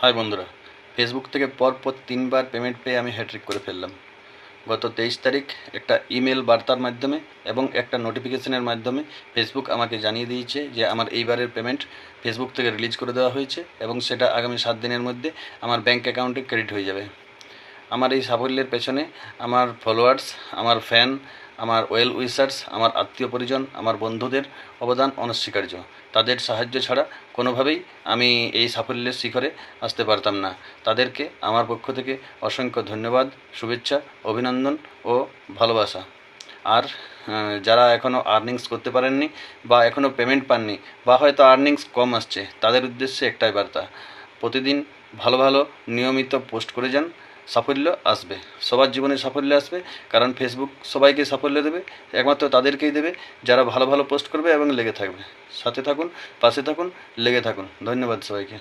High বন্ধুরা, Facebook থেকে পরপর 3বার পেমেন্ট পেয়ে আমি হ্যাট্রিক করে ফেললাম। গত 23 তারিখ একটা ইমেল বার্তার মাধ্যমে এবং একটা নোটিফিকেশনের মাধ্যমে ফেসবুক আমাকে জানিয়ে দিয়েছে যে আমার এইবারের পেমেন্ট ফেসবুক থেকে রিলিজ করে দেওয়া হয়েছে এবং সেটা আগামী 7 দিনের মধ্যে আমার ব্যাঙ্ক অ্যাকাউন্টে ক্রেডিট হয়ে যাবে। আমার এই সাফল্যের পেছনে আমার ফলোয়ার্স, আমার ফ্যান, আমার ওয়েল উইশার্স, আমার আত্মীয় পরিজন, আমার বন্ধুদের অবদান অনস্বীকার্য। তাদের সাহায্য ছাড়া কোনোভাবেই আমি এই সাফল্যের শিখরে আসতে পারতাম না। তাদেরকে আমার পক্ষ থেকে অসংখ্য ধন্যবাদ, শুভেচ্ছা, অভিনন্দন ও ভালোবাসা। আর যারা এখনও আর্নিংস করতে পারেননি বা এখনও পেমেন্ট পাননি বা হয়তো আর্নিংস কম আসছে, তাদের উদ্দেশ্যে একটাই বার্তা: প্রতিদিন ভালো ভালো নিয়মিত পোস্ট করে যান, সাফল্য আসবে। সবার জীবনে সাফল্য আসবে, কারণ ফেসবুক সবাইকে সাফল্য দেবে, একমাত্র তাদেরকেই দেবে যারা ভালো ভালো পোস্ট করবে এবং লেগে থাকবে। সাথে থাকুন, পাশে থাকুন, লেগে থাকুন। ধন্যবাদ সবাইকে।